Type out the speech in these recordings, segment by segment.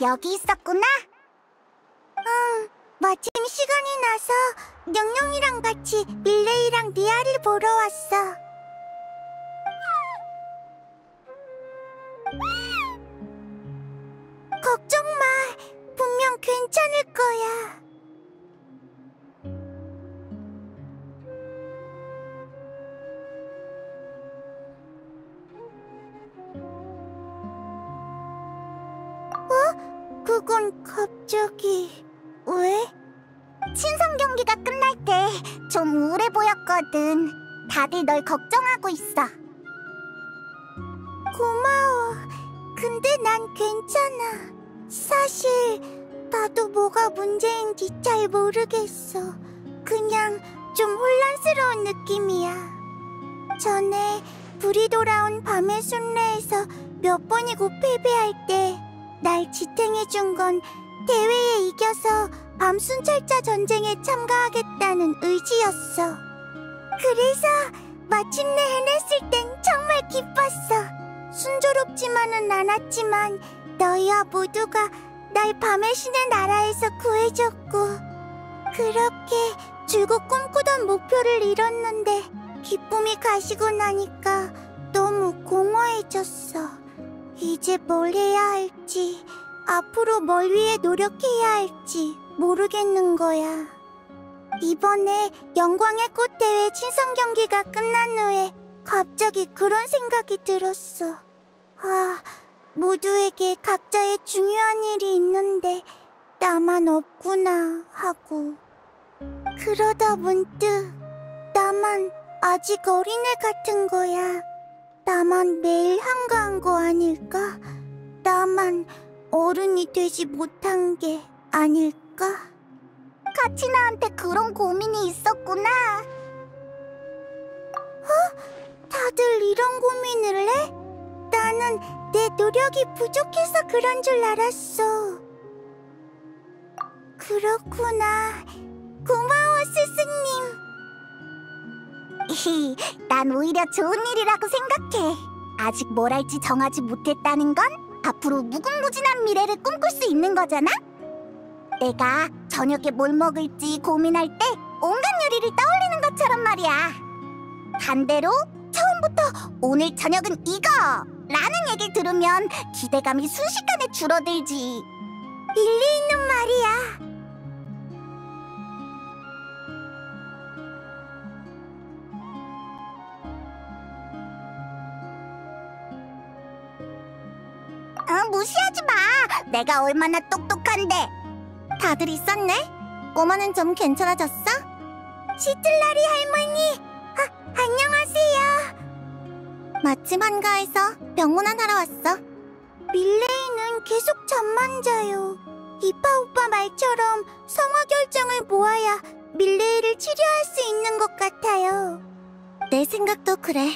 여기 있었구나? 응, 마침 시간이 나서 영영이랑 같이 밀레이랑 리아를 보러 왔어. 걱정 마, 분명 괜찮을 거야. 그건 갑자기... 왜? 친선 경기가 끝날 때 좀 우울해 보였거든. 다들 널 걱정하고 있어. 고마워. 근데 난 괜찮아. 사실 나도 뭐가 문제인지 잘 모르겠어. 그냥 좀 혼란스러운 느낌이야. 전에 불이 돌아온 밤의 순례에서 몇 번이고 패배할 때 날 지탱해준 건 대회에 이겨서 밤순찰자 전쟁에 참가하겠다는 의지였어. 그래서 마침내 해냈을 땐 정말 기뻤어. 순조롭지만은 않았지만 너희와 모두가 날 밤의 신의 나라에서 구해줬고, 그렇게 줄곧 꿈꾸던 목표를 이뤘는데 기쁨이 가시고 나니까 너무 공허해졌어. 이제 뭘 해야 할지, 앞으로 뭘 위해 노력해야 할지 모르겠는 거야. 이번에 영광의 꽃대회 친선 경기가 끝난 후에 갑자기 그런 생각이 들었어. 아, 모두에게 각자의 중요한 일이 있는데 나만 없구나 하고. 그러다 문득 나만 아직 어린애 같은 거야. 나만 매일 한가한 거 아닐까? 나만 어른이 되지 못한 게 아닐까? 카치나한테 그런 고민이 있었구나. 다들 이런 고민을 해? 나는 내 노력이 부족해서 그런 줄 알았어. 그렇구나. 고마워, 스승님. 난 오히려 좋은 일이라고 생각해. 아직 뭘 할지 정하지 못했다는 건 앞으로 무궁무진한 미래를 꿈꿀 수 있는 거잖아? 내가 저녁에 뭘 먹을지 고민할 때 온갖 요리를 떠올리는 것처럼 말이야. 반대로 처음부터 오늘 저녁은 이거! 라는 얘기를 들으면 기대감이 순식간에 줄어들지. 일리 있는 말이야. 무시하지 마. 내가 얼마나 똑똑한데. 다들 있었네? 꼬마는 좀 괜찮아졌어? 시틀라리 할머니, 안녕하세요. 마침 한가해서 병문안 하러 왔어. 밀레이는 계속 잠만 자요. 이파 오빠 말처럼 성화 결정을 모아야 밀레이를 치료할 수 있는 것 같아요. 내 생각도 그래.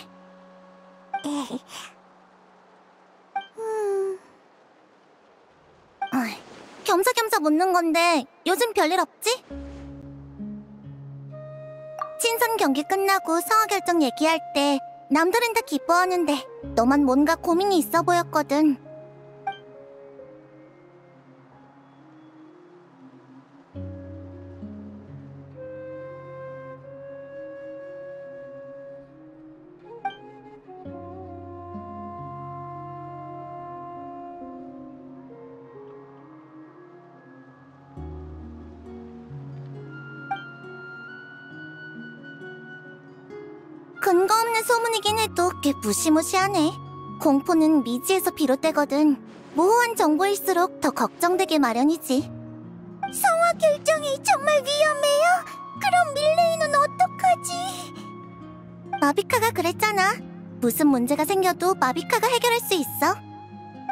겸사겸사 묻는 건데 요즘 별일 없지? 친선 경기 끝나고 성화 결정 얘기할 때 남들은 다 기뻐하는데 너만 뭔가 고민이 있어 보였거든. 근거 없는 소문이긴 해도 꽤 무시무시하네. 공포는 미지에서 비롯되거든. 모호한 정보일수록 더 걱정되게 마련이지. 성화 결정이 정말 위험해요? 그럼 밀레이는 어떡하지? 마비카가 그랬잖아. 무슨 문제가 생겨도 마비카가 해결할 수 있어.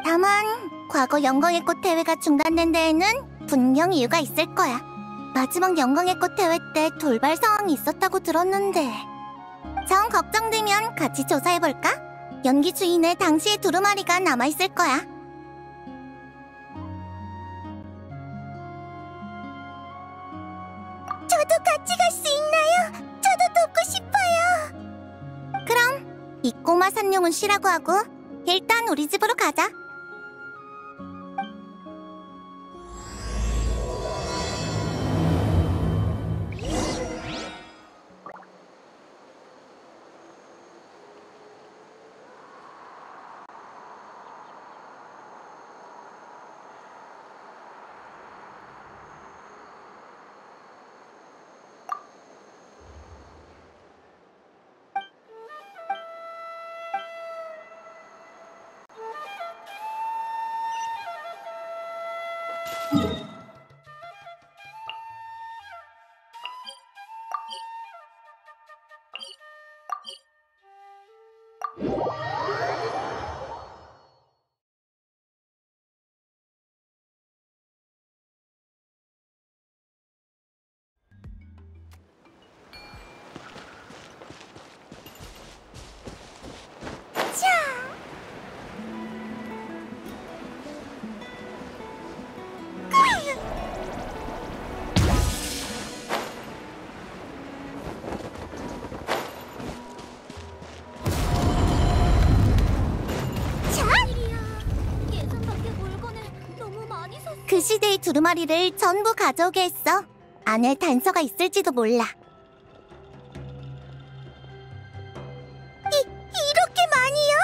다만 과거 영광의 꽃 대회가 중단된 데에는 분명 이유가 있을 거야. 마지막 영광의 꽃 대회 때 돌발 상황이 있었다고 들었는데. 정 걱정되면 같이 조사해볼까? 연기 주인의 당시의 두루마리가 남아있을 거야. 저도 같이 갈 수 있나요? 저도 돕고 싶어요. 그럼 이 꼬마 산룡은 쉬라고 하고 일단 우리 집으로 가자. 그 시대의 두루마리를 전부 가져오게 했어. 안에 단서가 있을지도 몰라. 이렇게 많이요?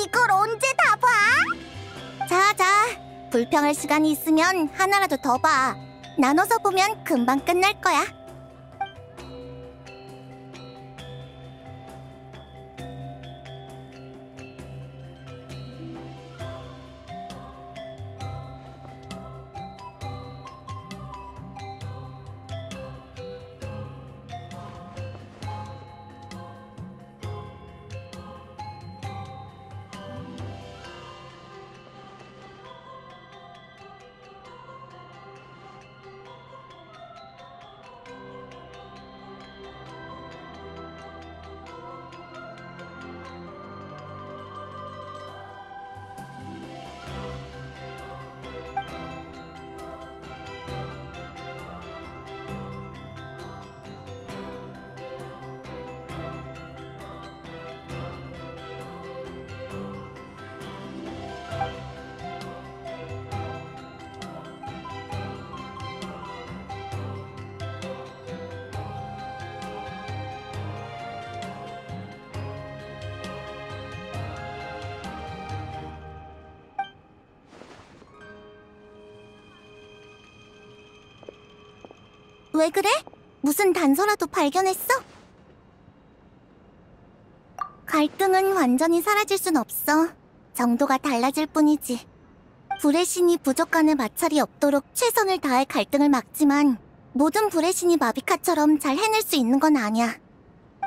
이걸 언제 다 봐? 자자, 불평할 시간이 있으면 하나라도 더 봐. 나눠서 보면 금방 끝날 거야. 왜 그래? 무슨 단서라도 발견했어? 갈등은 완전히 사라질 순 없어. 정도가 달라질 뿐이지. 불의 신이 부족간에 마찰이 없도록 최선을 다해 갈등을 막지만 모든 불의 신이 마비카처럼 잘 해낼 수 있는 건 아니야.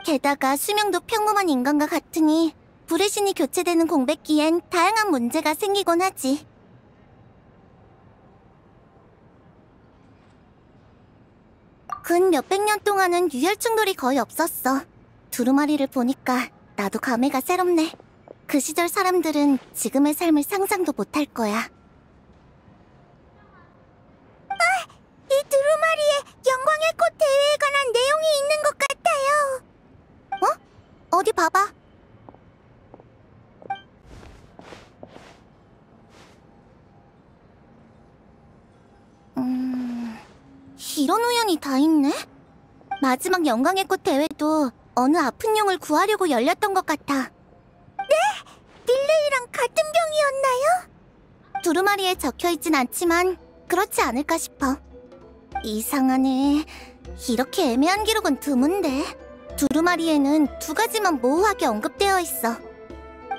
게다가 수명도 평범한 인간과 같으니 불의 신이 교체되는 공백기엔 다양한 문제가 생기곤 하지. 근 몇백 년 동안은 유혈 충돌이 거의 없었어. 두루마리를 보니까 나도 감회가 새롭네. 그 시절 사람들은 지금의 삶을 상상도 못할 거야. 이 두루마리에 영광의 꽃 대회에 관한 내용이 있는 것 같아요. 어? 어디 봐봐. 이런 우연이 다 있네? 마지막 영광의 꽃 대회도 어느 아픈 용을 구하려고 열렸던 것 같아. 네? 밀레이랑 같은 병이었나요? 두루마리에 적혀있진 않지만 그렇지 않을까 싶어. 이상하네. 이렇게 애매한 기록은 드문데. 두루마리에는 두 가지만 모호하게 언급되어 있어.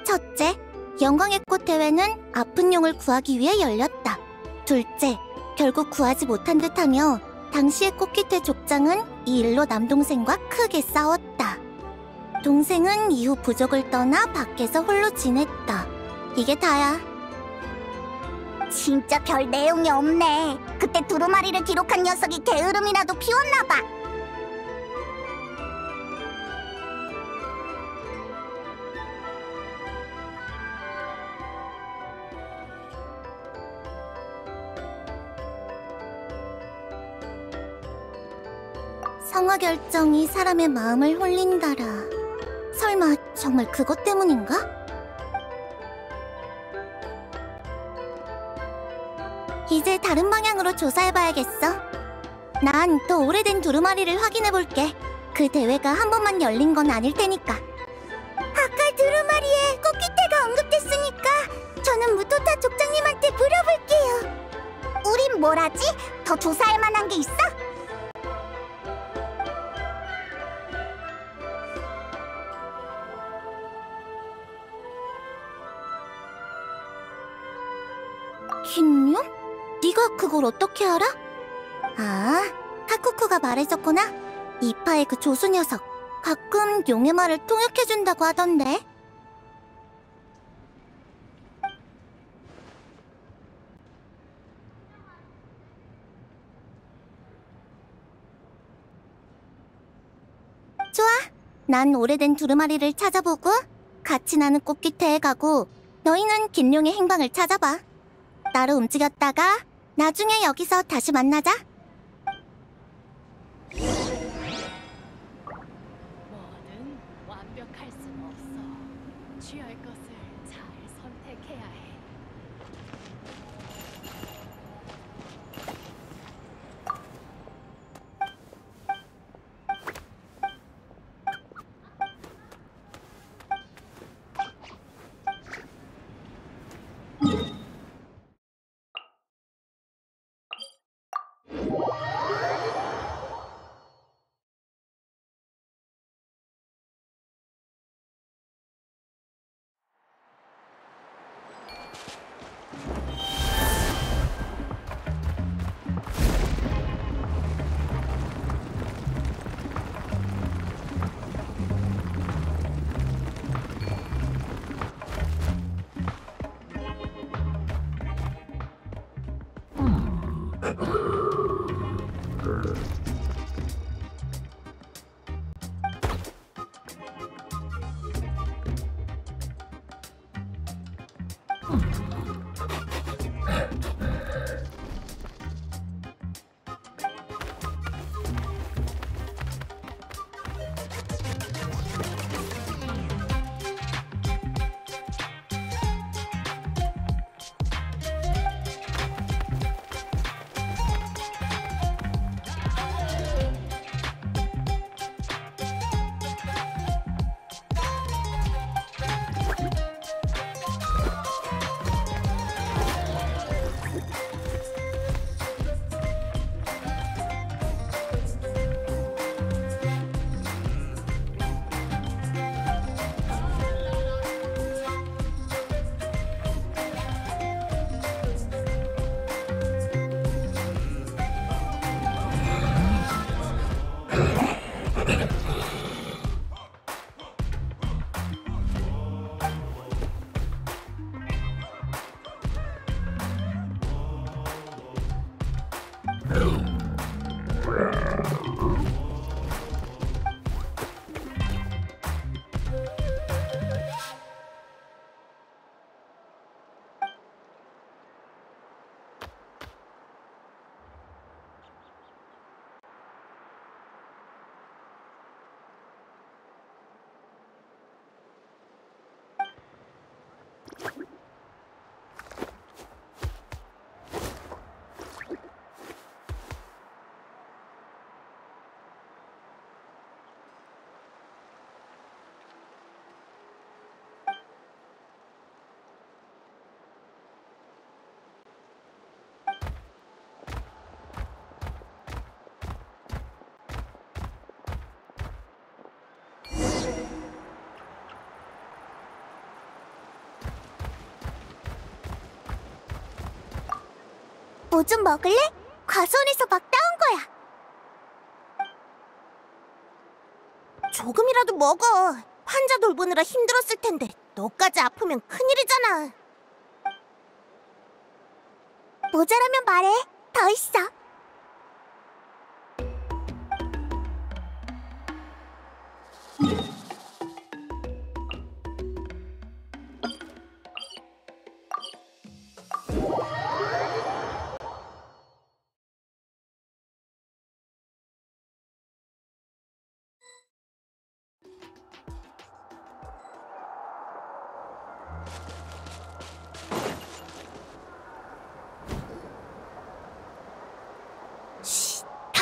첫째, 영광의 꽃 대회는 아픈 용을 구하기 위해 열렸다. 둘째, 결국 구하지 못한 듯하며 당시의 꽃깃의 족장은 이 일로 남동생과 크게 싸웠다. 동생은 이후 부족을 떠나 밖에서 홀로 지냈다. 이게 다야. 진짜 별 내용이 없네. 그때 두루마리를 기록한 녀석이 게으름이라도 피웠나 봐. 성화 결정이 사람의 마음을 홀린다라. 설마 정말 그것 때문인가? 이제 다른 방향으로 조사해봐야겠어. 난 더 오래된 두루마리를 확인해볼게. 그 대회가 한 번만 열린 건 아닐 테니까. 아까 두루마리에 꽃깃태가 언급됐으니까 저는 무토타 족장님한테 물어볼게요. 우린 뭘 하지? 더 조사할 만한 게 있어? 긴용? 네가 그걸 어떻게 알아? 아, 하쿠쿠가 말해줬구나. 이파의 그 조수 녀석 가끔 용의 말을 통역해준다고 하던데. 좋아, 난 오래된 두루마리를 찾아보고 같이 나는 꽃깃태에 가고 너희는 긴룡의 행방을 찾아봐. 따로 움직였다가 나중에 여기서 다시 만나자. 뭐든 완벽할 순 없어. 취할 것을 잘 선택해야 해. 뭐 좀 먹을래? 과수원에서 막 따온 거야. 조금이라도 먹어. 환자 돌보느라 힘들었을 텐데 너까지 아프면 큰일이잖아. 모자라면 말해. 더 있어.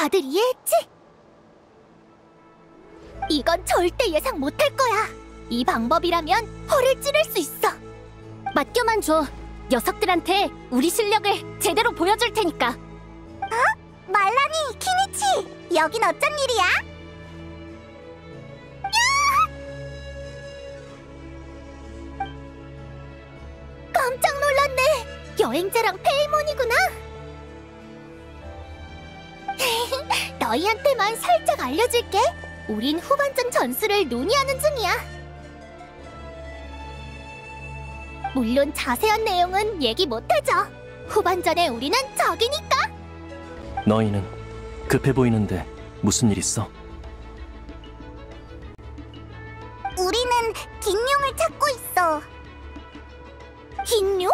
다들 이해했지? 이건 절대 예상 못할 거야. 이 방법이라면 허를 찌를 수 있어. 맡겨만 줘. 녀석들한테 우리 실력을 제대로 보여줄 테니까. 어? 말라니, 키니치, 여긴 어쩐 일이야? 야! 깜짝 놀랐네. 여행자랑 페이몬이구나. 너희한테만 살짝 알려줄게. 우린 후반전 전술을 논의하는 중이야. 물론 자세한 내용은 얘기 못하죠. 후반전에 우리는 적이니까. 너희는 급해 보이는데 무슨 일 있어? 우리는 긴룡을 찾고 있어. 긴룡?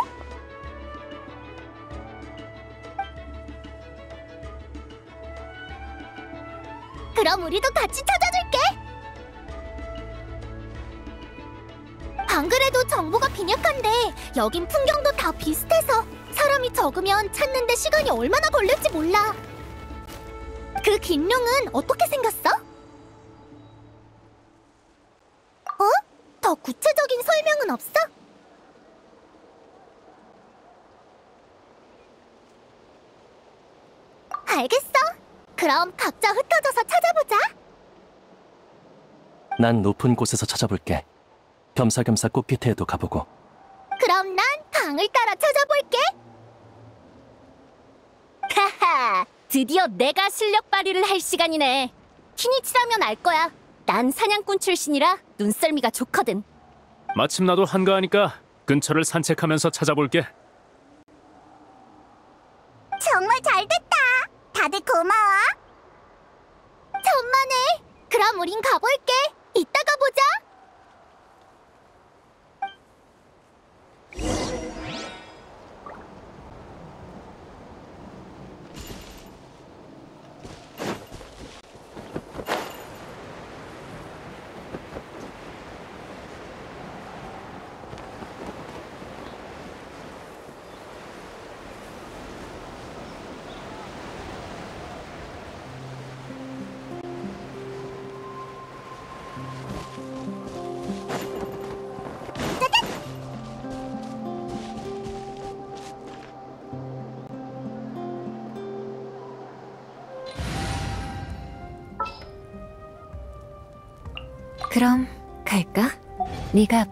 그럼 우리도 같이 찾아줄게. 안 그래도 정보가 빈약한데 여긴 풍경도 다 비슷해서 사람이 적으면 찾는데 시간이 얼마나 걸릴지 몰라. 그 긴룡은 어떻게 생겼어? 어? 더 구체적인 설명은 없어? 알겠어. 그럼 각자 흩어져서 찾아보자. 난 높은 곳에서 찾아볼게. 겸사겸사 꽃피트에도 가보고. 그럼 난 강을 따라 찾아볼게. 하하, 드디어 내가 실력 발휘를 할 시간이네. 키니치라면 알 거야. 난 사냥꾼 출신이라 눈썰미가 좋거든. 마침 나도 한가하니까 근처를 산책하면서 찾아볼게. 정말 잘됐다. 다들 고마워. 천만에. 그럼 우린 가볼게. 이따가 보자. 그럼 갈까? 네가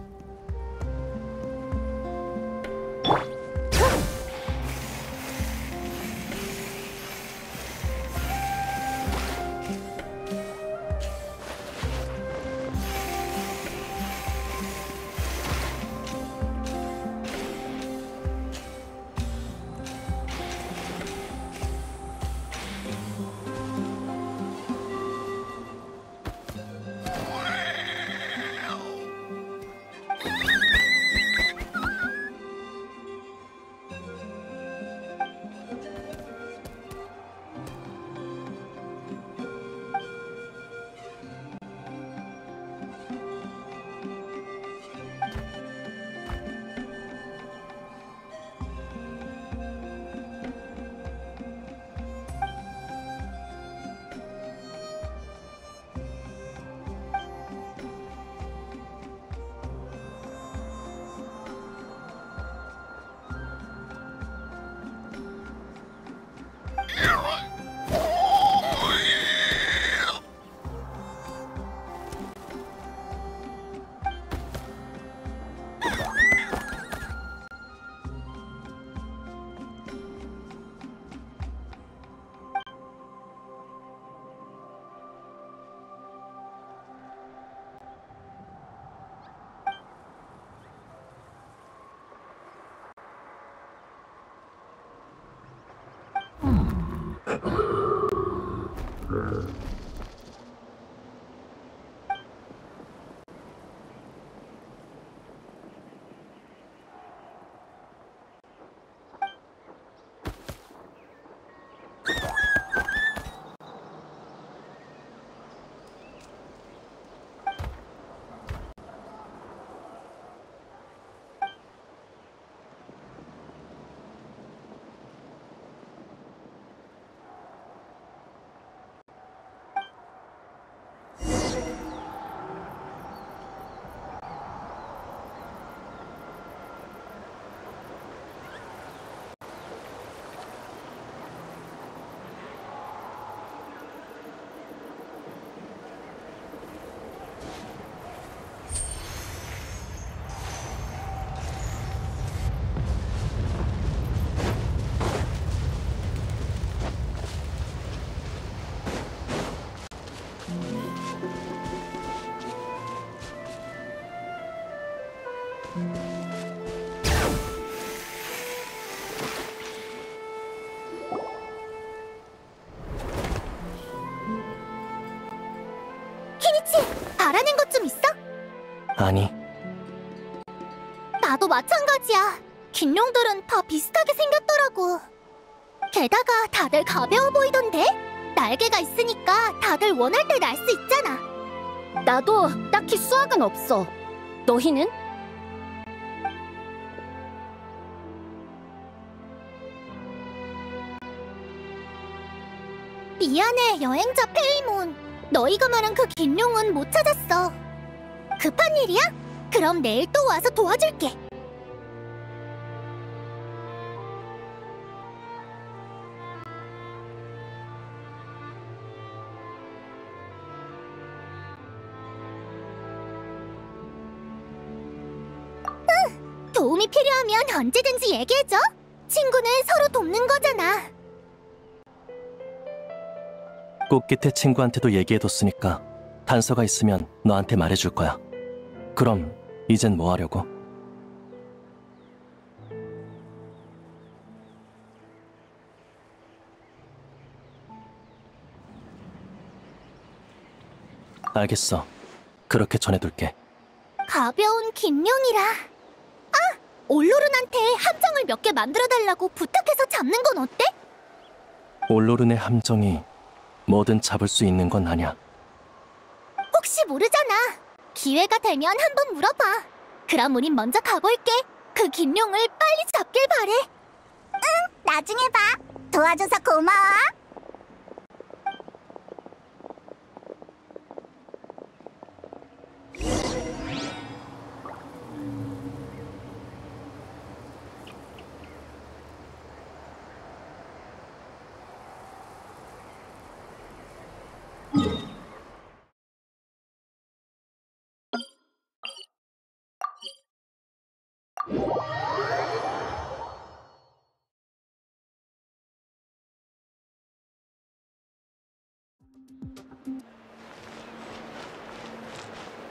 키니치, 바라는 것 좀 있어? 아니, 나도 마찬가지야. 긴룡들은 다 비슷하게 생겼더라고. 게다가 다들 가벼워 보이던데? 날개가 있으니까 다들 원할 때 날 수 있잖아. 나도 딱히 수학은 없어. 너희는? 미안해, 여행자 페이몬. 너희가 말한 그 긴룡은 못 찾았어. 급한 일이야? 그럼 내일 또 와서 도와줄게. 도움이 필요하면 언제든지 얘기해줘. 친구는 서로 돕는 거잖아. 꽃깃의 친구한테도 얘기해뒀으니까 단서가 있으면 너한테 말해줄 거야. 그럼 이젠 뭐 하려고? 알겠어. 그렇게 전해둘게. 가벼운 긴룡이라. 아! 올로른한테 함정을 몇 개 만들어달라고 부탁해서 잡는 건 어때? 올로른의 함정이 뭐든 잡을 수 있는 건 아냐. 혹시 모르잖아. 기회가 되면 한번 물어봐. 그럼 우린 먼저 가볼게. 그 긴룡을 빨리 잡길 바래. 응, 나중에 봐. 도와줘서 고마워.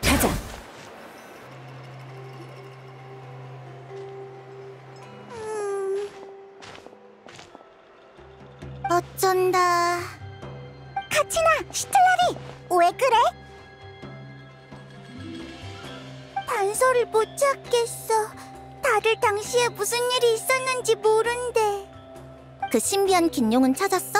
가자. 어쩐다. 카치나, 시틀라리, 왜 그래? 단서를 못 찾겠어. 다들 당시에 무슨 일이 있었는지 모른대. 그 신비한 긴룡은 찾았어?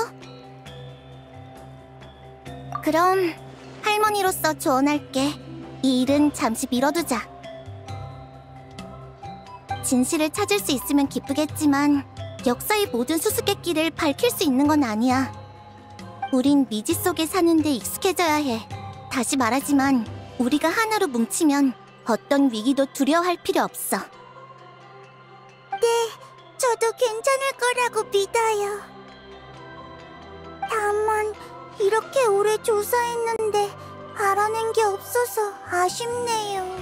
그럼 할머니로서 조언할게. 이 일은 잠시 미뤄두자. 진실을 찾을 수 있으면 기쁘겠지만 역사의 모든 수수께끼를 밝힐 수 있는 건 아니야. 우린 미지 속에 사는데 익숙해져야 해. 다시 말하지만 우리가 하나로 뭉치면 어떤 위기도 두려워할 필요 없어. 네, 저도 괜찮을 거라고 믿어요. 다만 이렇게 오래 조사했는데 알아낸 게 없어서 아쉽네요.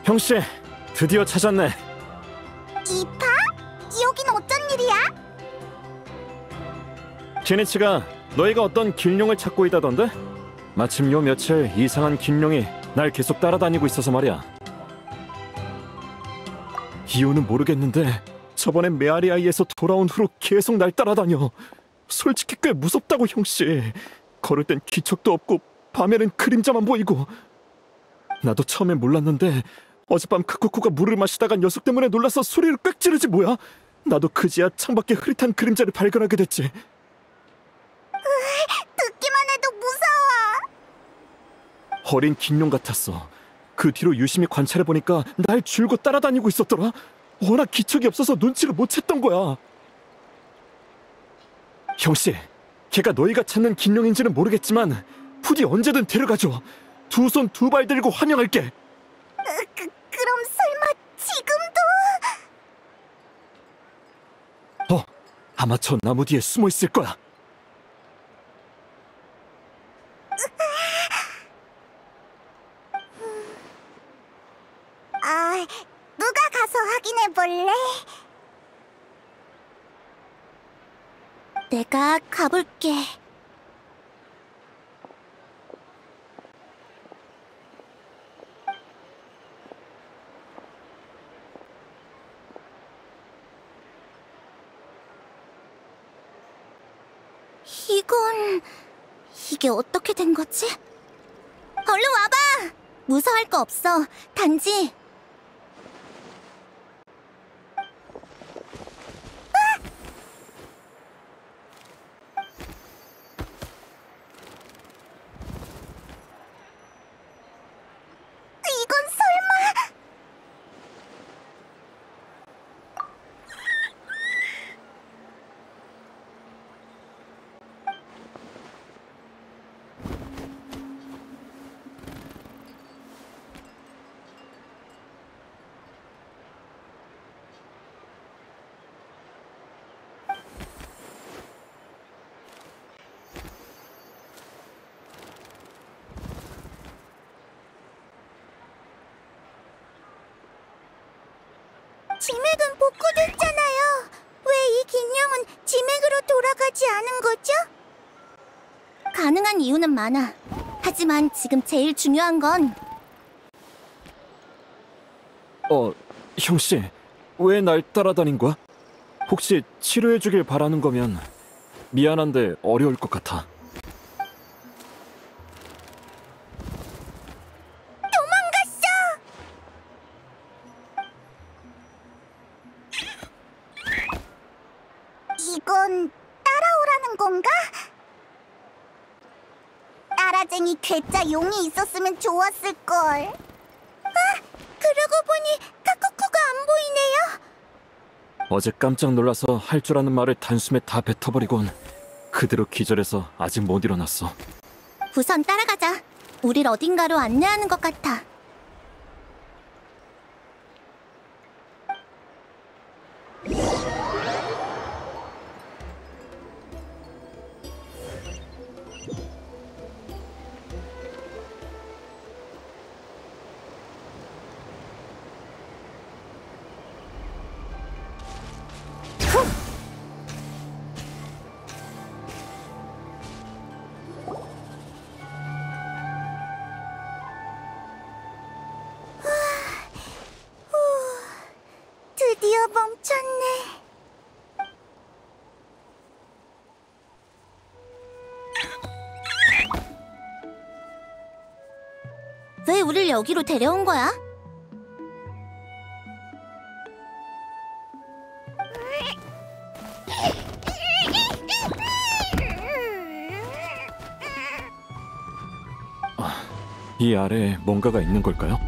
형씨, 드디어 찾았네. 이파? 여긴 어쩐 일이야? 키니치가 너희가 어떤 긴룡을 찾고 있다던데? 마침 요 며칠 이상한 긴룡이 날 계속 따라다니고 있어서 말이야. 이유는 모르겠는데 저번에 메아리아이에서 돌아온 후로 계속 날 따라다녀. 솔직히 꽤 무섭다고, 형씨. 걸을 땐 기척도 없고 밤에는 그림자만 보이고. 나도 처음엔 몰랐는데 어젯밤 카쿠쿠가 물을 마시다가 녀석 때문에 놀라서 소리를 꽥 지르지 뭐야. 나도 그제야 창밖에 흐릿한 그림자를 발견하게 됐지. 듣기만 해도 무서워. 어린 긴룡 같았어. 그 뒤로 유심히 관찰해보니까 날 줄고 따라다니고 있었더라. 워낙 기척이 없어서 눈치를 못 챘던 거야. 형씨, 걔가 너희가 찾는 긴룡인지는 모르겠지만 부디 언제든 데려가줘. 두 손 두 발 들고 환영할게. 그럼 설마 지금도? 아마 저 나무 뒤에 숨어 있을 거야. 누가 가서 확인해 볼래? 내가 가볼게. 이게 어떻게 된 거지? 얼른 와봐! 무서워할 거 없어. 단지 이건 설마... 지맥은 복구됐잖아요. 왜 이 긴령은 지맥으로 돌아가지 않은 거죠? 가능한 이유는 많아. 하지만 지금 제일 중요한 건 형씨, 왜 날 따라다닌 거야? 혹시 치료해주길 바라는 거면 미안한데 어려울 것 같아. 이건 따라오라는 건가? 따라쟁이 괴짜 용이 있었으면 좋았을걸. 그러고 보니 카쿠쿠가 안 보이네요. 어제 깜짝 놀라서 할 줄 아는 말을 단숨에 다 뱉어버리곤 그대로 기절해서 아직 못 일어났어. 우선 따라가자. 우릴 어딘가로 안내하는 것 같아. 드디어 멈췄네. 왜 우릴 여기로 데려온 거야? 이 아래에 뭔가가 있는 걸까요?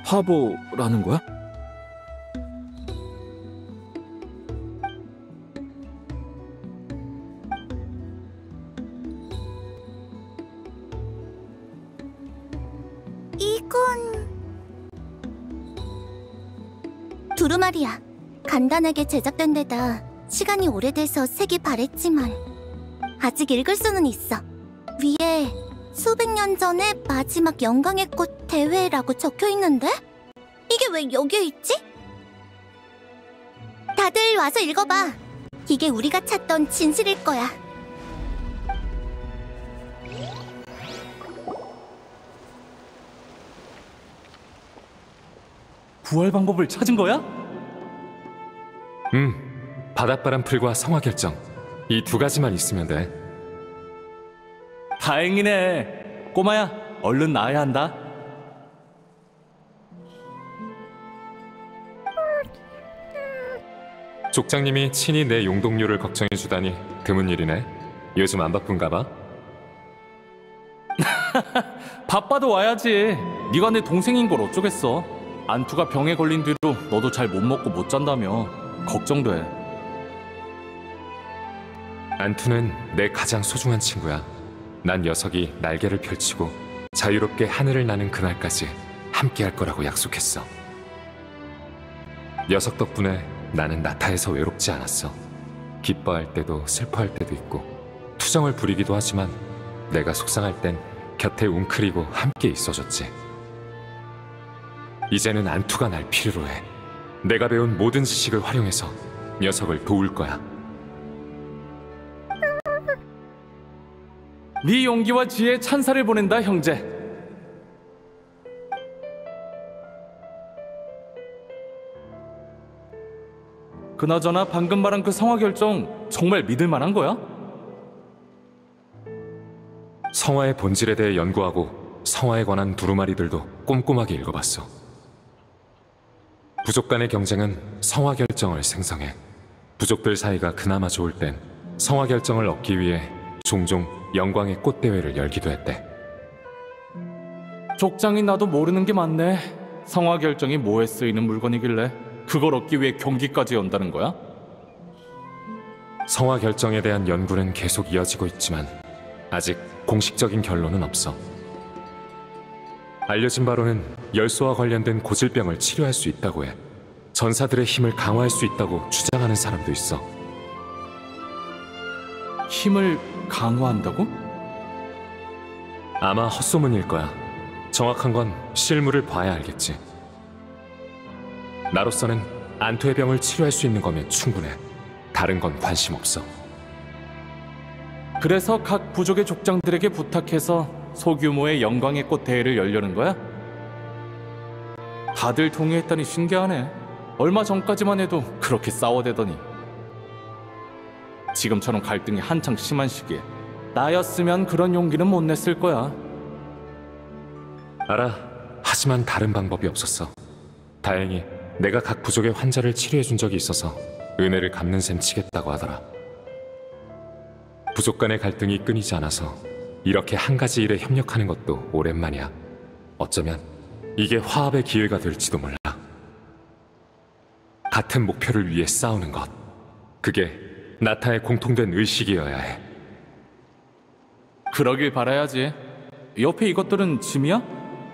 화보라는 거야? 이건... 두루마리야. 간단하게 제작된 데다 시간이 오래돼서 색이 바랬지만 아직 읽을 수는 있어. 위에 수백 년 전에 마지막 영광의 꽃 대회라고 적혀있는데? 이게 왜 여기에 있지? 다들 와서 읽어봐. 이게 우리가 찾던 진실일 거야. 구할 방법을 찾은 거야? 바닷바람 풀과 성화 결정, 이 두 가지만 있으면 돼. 다행이네. 꼬마야, 얼른 나아야 한다. 족장님이 친히 내 용동료를 걱정해주다니 드문 일이네. 요즘 안 바쁜가 봐? 바빠도 와야지. 네가 내 동생인 걸 어쩌겠어. 안투가 병에 걸린 뒤로 너도 잘 못 먹고 못 잔다며. 걱정돼. 안투는 내 가장 소중한 친구야. 난 녀석이 날개를 펼치고 자유롭게 하늘을 나는 그날까지 함께 할 거라고 약속했어. 녀석 덕분에 나는 나타에서 외롭지 않았어. 기뻐할 때도 슬퍼할 때도 있고 투정을 부리기도 하지만 내가 속상할 땐 곁에 웅크리고 함께 있어줬지. 이제는 안투가 날 필요로 해. 내가 배운 모든 지식을 활용해서 녀석을 도울 거야. 네 용기와 지혜에 찬사를 보낸다, 형제. 그나저나 방금 말한 그 성화 결정 정말 믿을 만한 거야? 성화의 본질에 대해 연구하고 성화에 관한 두루마리들도 꼼꼼하게 읽어봤어. 부족 간의 경쟁은 성화 결정을 생성해. 부족들 사이가 그나마 좋을 땐 성화 결정을 얻기 위해 종종 영광의 꽃대회를 열기도 했대. 족장인 나도 모르는 게 많네. 성화 결정이 뭐에 쓰이는 물건이길래 그걸 얻기 위해 경기까지 연다는 거야? 성화 결정에 대한 연구는 계속 이어지고 있지만 아직 공식적인 결론은 없어. 알려진 바로는 열소와 관련된 고질병을 치료할 수 있다고 해. 전사들의 힘을 강화할 수 있다고 주장하는 사람도 있어. 힘을 강화한다고? 아마 헛소문일 거야. 정확한 건 실물을 봐야 알겠지. 나로서는 안투의 병을 치료할 수 있는 거면 충분해. 다른 건 관심 없어. 그래서 각 부족의 족장들에게 부탁해서 소규모의 영광의 꽃 대회를 열려는 거야? 다들 동의했다니 신기하네. 얼마 전까지만 해도 그렇게 싸워대더니. 지금처럼 갈등이 한창 심한 시기에 나였으면 그런 용기는 못 냈을 거야. 알아. 하지만 다른 방법이 없었어. 다행히 내가 각 부족의 환자를 치료해준 적이 있어서 은혜를 갚는 셈 치겠다고 하더라. 부족 간의 갈등이 끊이지 않아서 이렇게 한 가지 일에 협력하는 것도 오랜만이야. 어쩌면 이게 화합의 기회가 될지도 몰라. 같은 목표를 위해 싸우는 것. 그게 나타의 공통된 의식이어야 해. 그러길 바라야지. 옆에 이것들은 짐이야?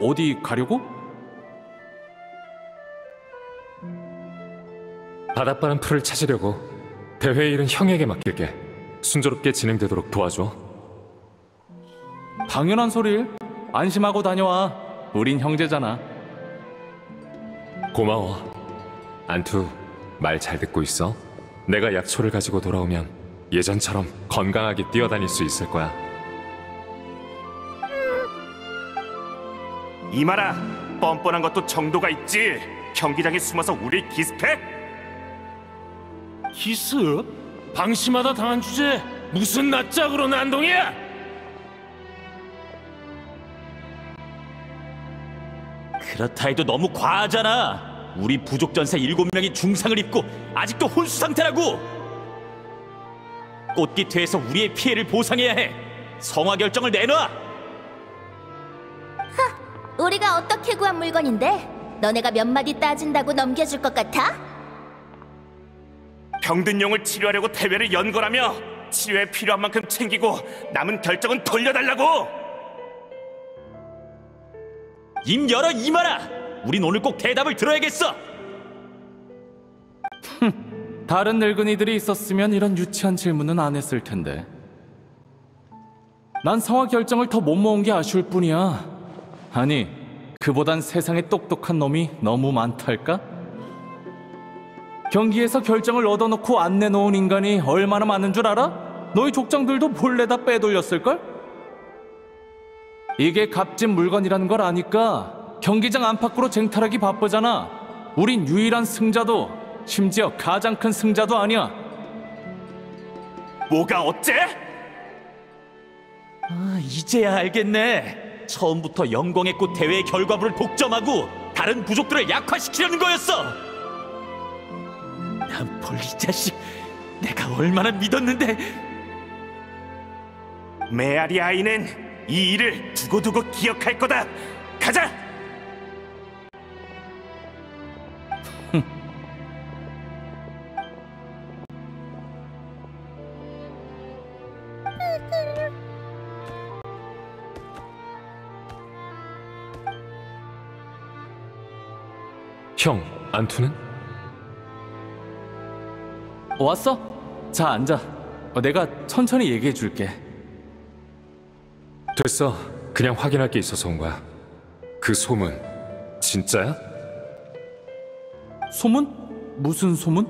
어디 가려고? 바닷바람 풀을 찾으려고. 대회 일은 형에게 맡길게. 순조롭게 진행되도록 도와줘. 당연한 소릴. 안심하고 다녀와. 우린 형제잖아. 고마워. 안투, 말 잘 듣고 있어? 내가 약초를 가지고 돌아오면 예전처럼 건강하게 뛰어다닐 수 있을 거야. 이마라, 뻔뻔한 것도 정도가 있지. 경기장에 숨어서 우릴 기습해? 기습? 방심하다 당한 주제 무슨 낯짝으로 난동이야? 그렇다 해도 너무 과하잖아. 우리 부족 전사 7명이 중상을 입고 아직도 혼수 상태라고. 꽃기퇴에서 우리의 피해를 보상해야 해. 성화 결정을 내놔. 우리가 어떻게 구한 물건인데 너네가 몇 마디 따진다고 넘겨줄 것 같아? 병든 용을 치료하려고 대회를 연 거라며. 치료에 필요한 만큼 챙기고 남은 결정은 돌려달라고. 입 열어, 이마라. 우린 오늘 꼭 대답을 들어야겠어. 다른 늙은이들이 있었으면 이런 유치한 질문은 안 했을 텐데. 난 성화 결정을 더 못 모은 게 아쉬울 뿐이야. 아니, 그보단 세상에 똑똑한 놈이 너무 많달까? 경기에서 결정을 얻어놓고 안 내놓은 인간이 얼마나 많은 줄 알아? 너희 족장들도 몰래 다 빼돌렸을걸? 이게 값진 물건이라는 걸 아니까 경기장 안팎으로 쟁탈하기 바쁘잖아. 우린 유일한 승자도 심지어 가장 큰 승자도 아니야. 뭐가 어째? 이제야 알겠네. 처음부터 영광의 꽃 대회의 결과물을 독점하고 다른 부족들을 약화시키려는 거였어. 남폴 이 자식, 내가 얼마나 믿었는데. 메아리 아이는 이 일을 두고두고 기억할 거다. 가자. 형, 안투는? 왔어? 자, 앉아. 내가 천천히 얘기해 줄게. 됐어. 그냥 확인할 게 있어서 온 거야. 그 소문 진짜야? 소문? 무슨 소문?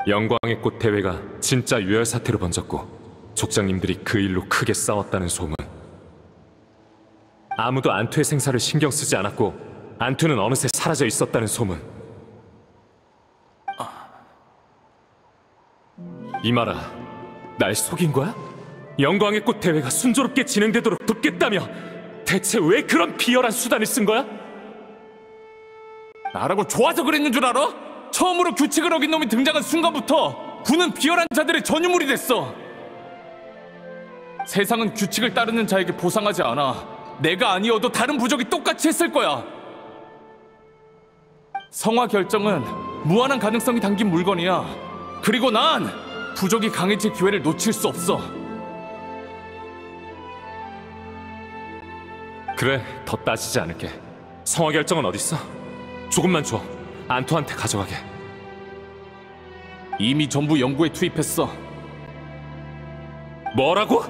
영광의 꽃 대회가 진짜 유혈 사태로 번졌고 족장님들이 그 일로 크게 싸웠다는 소문. 아무도 안투의 생사를 신경 쓰지 않았고 안투는 어느새 사라져 있었다는 소문. 이마라, 날 속인 거야? 영광의 꽃 대회가 순조롭게 진행되도록 돕겠다며 대체 왜 그런 비열한 수단을 쓴 거야? 나라고 좋아서 그랬는 줄 알아? 처음으로 규칙을 어긴 놈이 등장한 순간부터 부는 비열한 자들의 전유물이 됐어. 세상은 규칙을 따르는 자에게 보상하지 않아. 내가 아니어도 다른 부족이 똑같이 했을 거야. 성화 결정은 무한한 가능성이 담긴 물건이야. 그리고 난 부족이 강해질 기회를 놓칠 수 없어. 그래, 더 따지지 않을게. 성화 결정은 어딨어? 조금만 줘. 안투한테 가져가게. 이미 전부 연구에 투입했어. 뭐라고?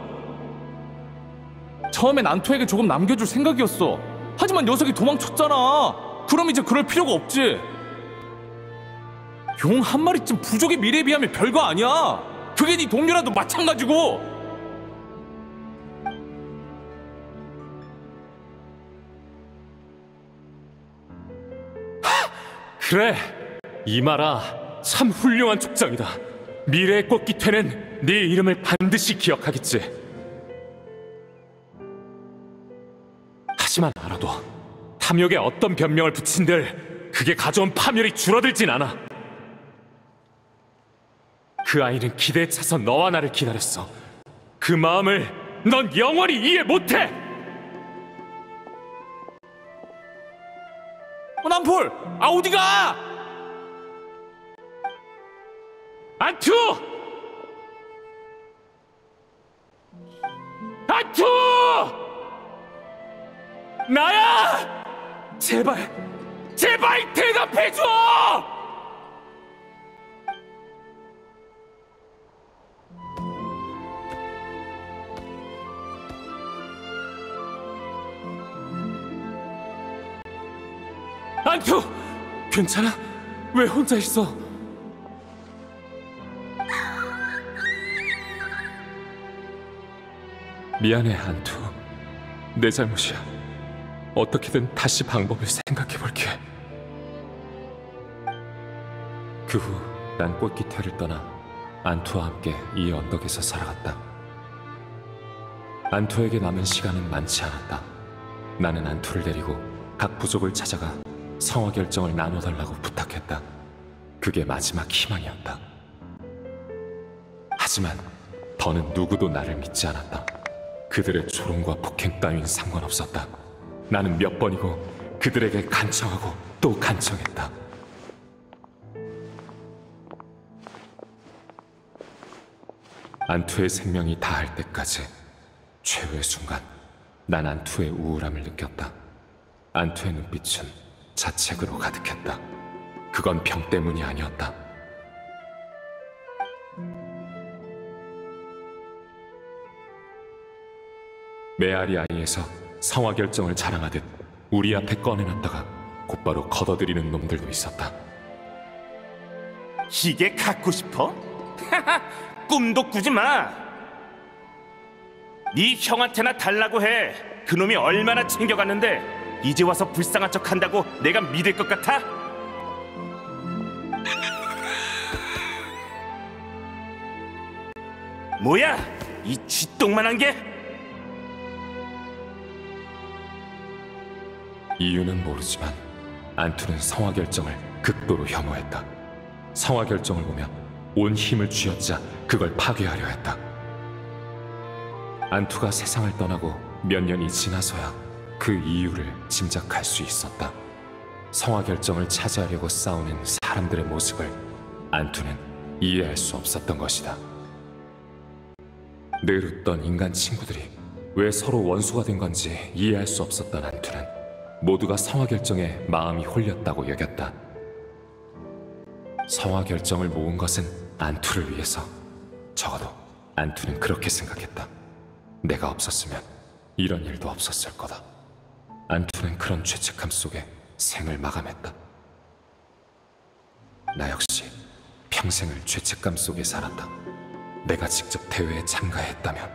처음엔 안투에게 조금 남겨줄 생각이었어. 하지만 녀석이 도망쳤잖아. 그럼 이제 그럴 필요가 없지. 용 한 마리쯤 부족의 미래에 비하면 별거 아니야. 그게 네 동료라도 마찬가지고. 그래, 이마라 참 훌륭한 족장이다. 미래의 꽃깃회는 네 이름을 반드시 기억하겠지. 하지만 알아둬. 탐욕에 어떤 변명을 붙인들 그게 가져온 파멸이 줄어들진 않아. 그 아이는 기대에 차서 너와 나를 기다렸어. 그 마음을 넌 영원히 이해 못해! 남폴! 어디가! 안투! 안투! 나야! 제발, 제발 대답해줘! 안투! 괜찮아? 왜 혼자 있어? 미안해, 안투. 내 잘못이야. 어떻게든 다시 방법을 생각해볼게. 그 후 난 꽃깃회를 떠나 안투와 함께 이 언덕에서 살아갔다. 안투에게 남은 시간은 많지 않았다. 나는 안투를 데리고 각 부족을 찾아가 성화 결정을 나눠달라고 부탁했다. 그게 마지막 희망이었다. 하지만 더는 누구도 나를 믿지 않았다. 그들의 조롱과 폭행 따윈 상관없었다. 나는 몇 번이고 그들에게 간청하고 또 간청했다. 안투의 생명이 다할 때까지 최후의 순간 난 안투의 우울함을 느꼈다. 안투의 눈빛은 자책으로 가득했다. 그건 병 때문이 아니었다. 메아리 아이에서 성화 결정을 자랑하듯 우리 앞에 꺼내놨다가 곧바로 걷어들이는 놈들도 있었다. 이게 갖고 싶어? 꿈도 꾸지 마. 네 형한테나 달라고 해. 그놈이 얼마나 챙겨갔는데. 이제 와서 불쌍한 척 한다고 내가 믿을 것 같아? 뭐야? 이 쥐똥만한 게? 이유는 모르지만 안투는 성화 결정을 극도로 혐오했다. 성화 결정을 보며 온 힘을 쥐어짜 그걸 파괴하려 했다. 안투가 세상을 떠나고 몇 년이 지나서야 그 이유를 짐작할 수 있었다. 성화 결정을 차지하려고 싸우는 사람들의 모습을 안투는 이해할 수 없었던 것이다. 늘 웃던 인간 친구들이 왜 서로 원수가 된 건지 이해할 수 없었던 안투는 모두가 성화 결정에 마음이 홀렸다고 여겼다. 성화 결정을 모은 것은 안투를 위해서. 적어도 안투는 그렇게 생각했다. 내가 없었으면 이런 일도 없었을 거다. 안투는 그런 죄책감 속에 생을 마감했다. 나 역시 평생을 죄책감 속에 살았다. 내가 직접 대회에 참가했다면,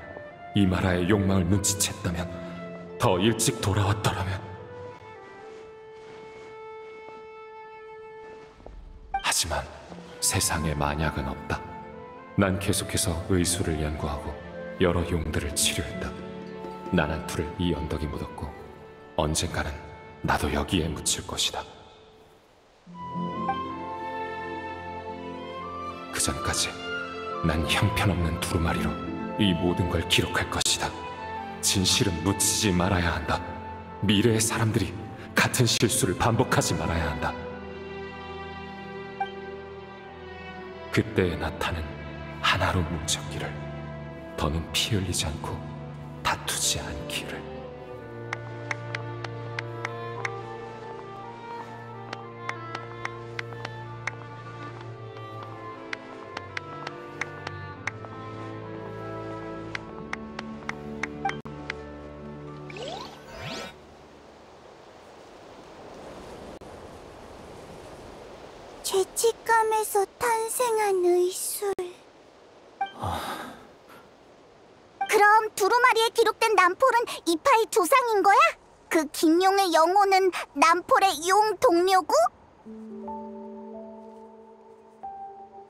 이마라의 욕망을 눈치챘다면, 더 일찍 돌아왔더라면. 하지만 세상에 만약은 없다. 난 계속해서 의술을 연구하고 여러 용들을 치료했다. 난 안투를 이 언덕이 묻었고 언젠가는 나도 여기에 묻힐 것이다. 그 전까지 난 형편없는 두루마리로 이 모든 걸 기록할 것이다. 진실은 묻히지 말아야 한다. 미래의 사람들이 같은 실수를 반복하지 말아야 한다. 그때에 나타는 하나로 뭉쳤기를, 더는 피 흘리지 않고 다투지 않기를. 죄책감에서 탄생한 의술. 그럼 두루마리에 기록된 남폴은 이파의 조상인 거야? 그 긴 용의 영혼은 남폴의 용 동료고?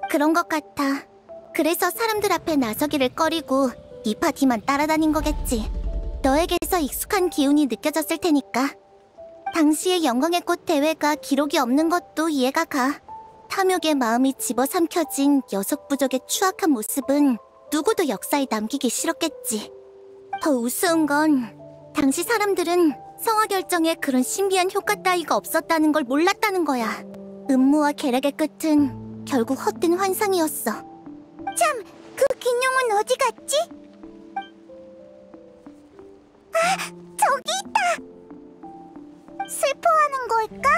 그런 것 같아. 그래서 사람들 앞에 나서기를 꺼리고 이파 뒤만 따라다닌 거겠지. 너에게서 익숙한 기운이 느껴졌을 테니까. 당시의 영광의 꽃 대회가 기록이 없는 것도 이해가 가. 탐욕의 마음이 집어삼켜진 녀석 부족의 추악한 모습은 누구도 역사에 남기기 싫었겠지. 더 우스운 건 당시 사람들은 성화 결정에 그런 신비한 효과 따위가 없었다는 걸 몰랐다는 거야. 음모와 계략의 끝은 결국 헛된 환상이었어. 참, 그 긴 용은 어디 갔지? 아, 저기 있다! 슬퍼하는 걸까?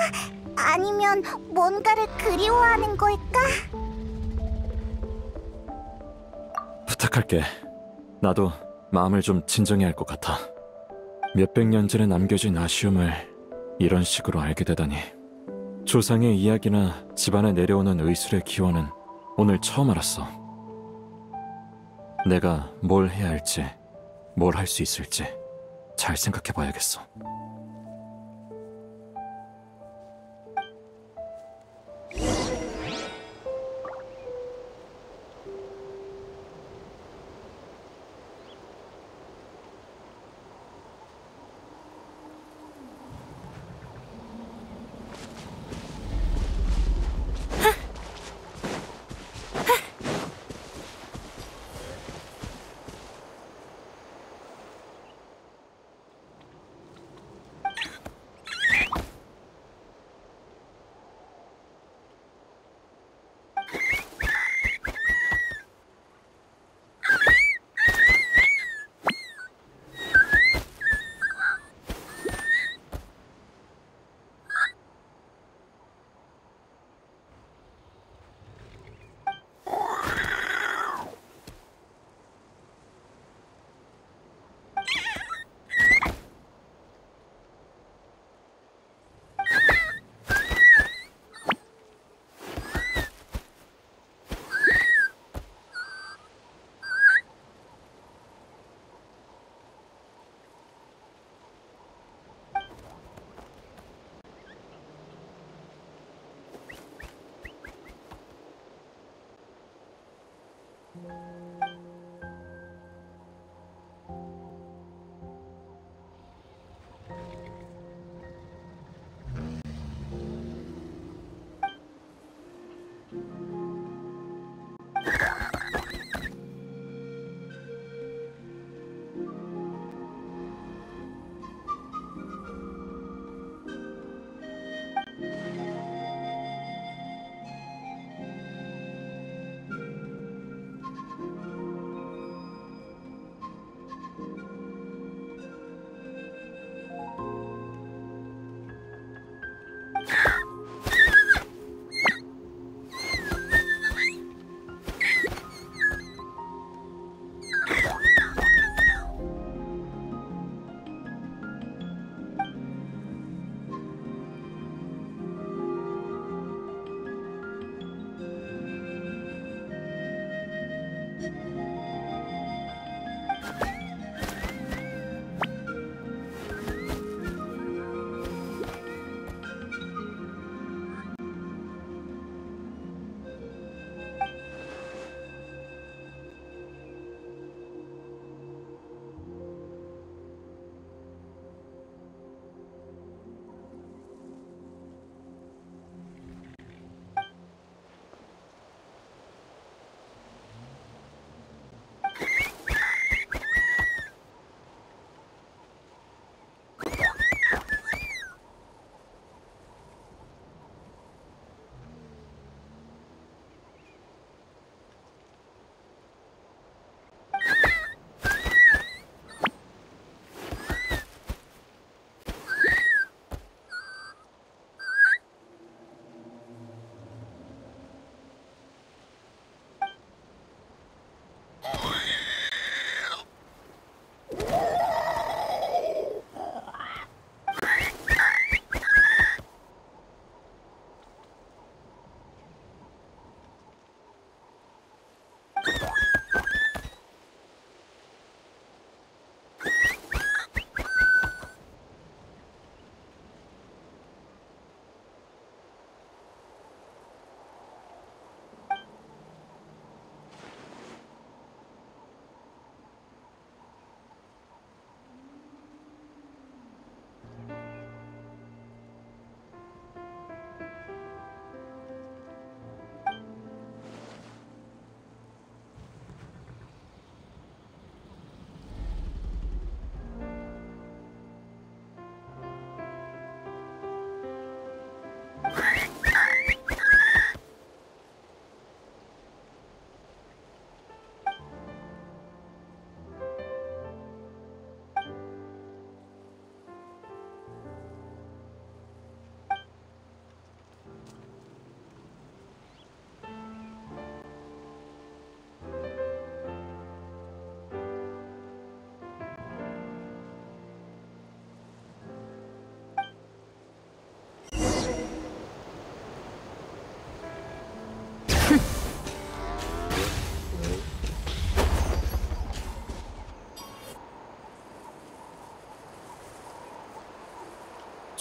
아니면 뭔가를 그리워하는 걸까? 부탁할게. 나도 마음을 좀 진정해야 할 것 같아. 몇백 년 전에 남겨진 아쉬움을 이런 식으로 알게 되다니. 조상의 이야기나 집안에 내려오는 의술의 기원은 오늘 처음 알았어. 내가 뭘 해야 할지, 뭘 할 수 있을지 잘 생각해봐야겠어.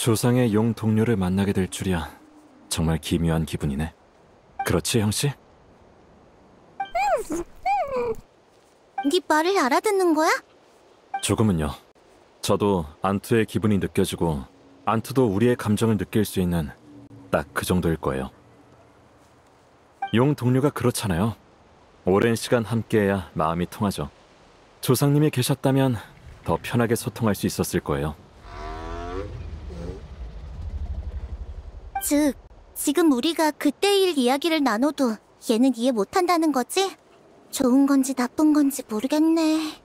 조상의 용 동료를 만나게 될 줄이야. 정말 기묘한 기분이네. 그렇지, 형씨? 네 말을 알아듣는 거야? 조금은요. 저도 안투의 기분이 느껴지고 안투도 우리의 감정을 느낄 수 있는 딱 그 정도일 거예요. 용 동료가 그렇잖아요. 오랜 시간 함께해야 마음이 통하죠. 조상님이 계셨다면 더 편하게 소통할 수 있었을 거예요. 즉, 지금 우리가 그때 일 이야기를 나눠도 얘는 이해 못한다는 거지? 좋은 건지 나쁜 건지 모르겠네.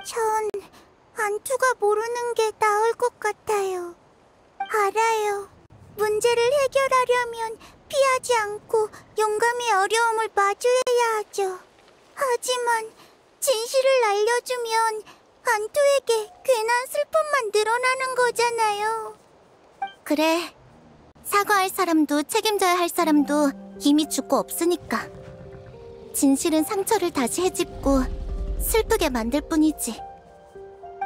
전 안투가 모르는 게 나을 것 같아요. 알아요. 문제를 해결하려면 피하지 않고 용감히 어려움을 마주해야 하죠. 하지만 진실을 알려주면 안투에게 괜한 슬픔만 늘어나는 거잖아요. 그래. 사과할 사람도 책임져야 할 사람도 이미 죽고 없으니까. 진실은 상처를 다시 헤집고 슬프게 만들 뿐이지.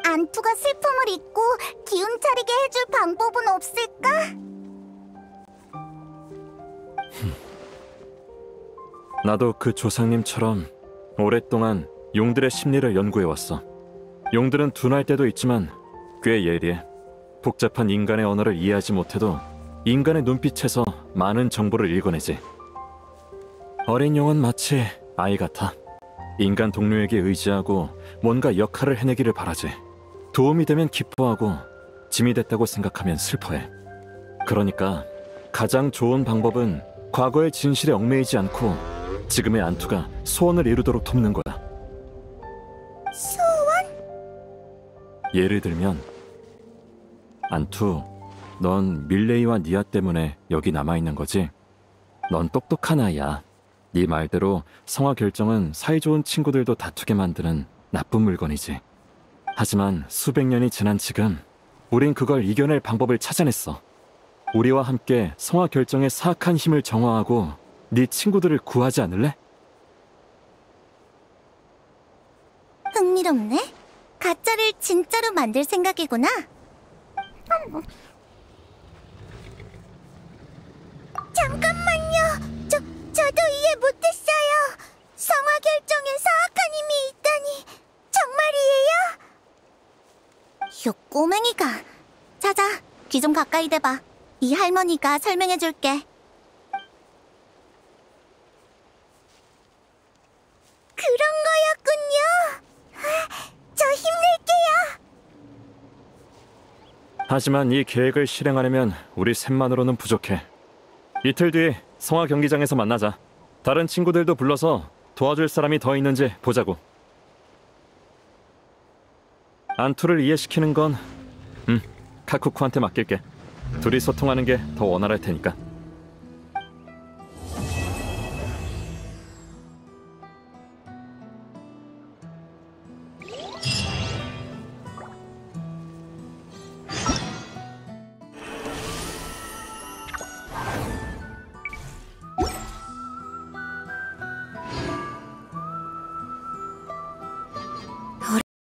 안투가 슬픔을 잊고 기운 차리게 해줄 방법은 없을까? 나도 그 조상님처럼 오랫동안 용들의 심리를 연구해왔어. 용들은 둔할 때도 있지만 꽤 예리해. 복잡한 인간의 언어를 이해하지 못해도 인간의 눈빛에서 많은 정보를 읽어내지. 어린 용은 마치 아이 같아. 인간 동료에게 의지하고 뭔가 역할을 해내기를 바라지. 도움이 되면 기뻐하고 짐이 됐다고 생각하면 슬퍼해. 그러니까 가장 좋은 방법은 과거의 진실에 얽매이지 않고 지금의 안투가 소원을 이루도록 돕는 거야. 소원? 예를 들면 안투, 넌 밀레이와 니아 때문에 여기 남아있는 거지? 넌 똑똑한 아이야. 네 말대로 성화 결정은 사이좋은 친구들도 다투게 만드는 나쁜 물건이지. 하지만 수백 년이 지난 지금 우린 그걸 이겨낼 방법을 찾아냈어. 우리와 함께 성화 결정의 사악한 힘을 정화하고 네 친구들을 구하지 않을래? 흥미롭네. 가짜를 진짜로 만들 생각이구나. 잠깐만요. 저도 이해 못했어요. 성화 결정에 사악한 힘이 있다니 정말이에요? 요 꼬맹이가. 자자, 귀 좀 가까이 대봐. 이 할머니가 설명해줄게. 그런 거였군요. 저 힘낼게요. 하지만 이 계획을 실행하려면 우리 셋만으로는 부족해. 이틀 뒤 성화 경기장에서 만나자. 다른 친구들도 불러서 도와줄 사람이 더 있는지 보자고. 안투를 이해시키는 건 카쿠쿠한테 맡길게. 둘이 소통하는 게 더 원활할 테니까.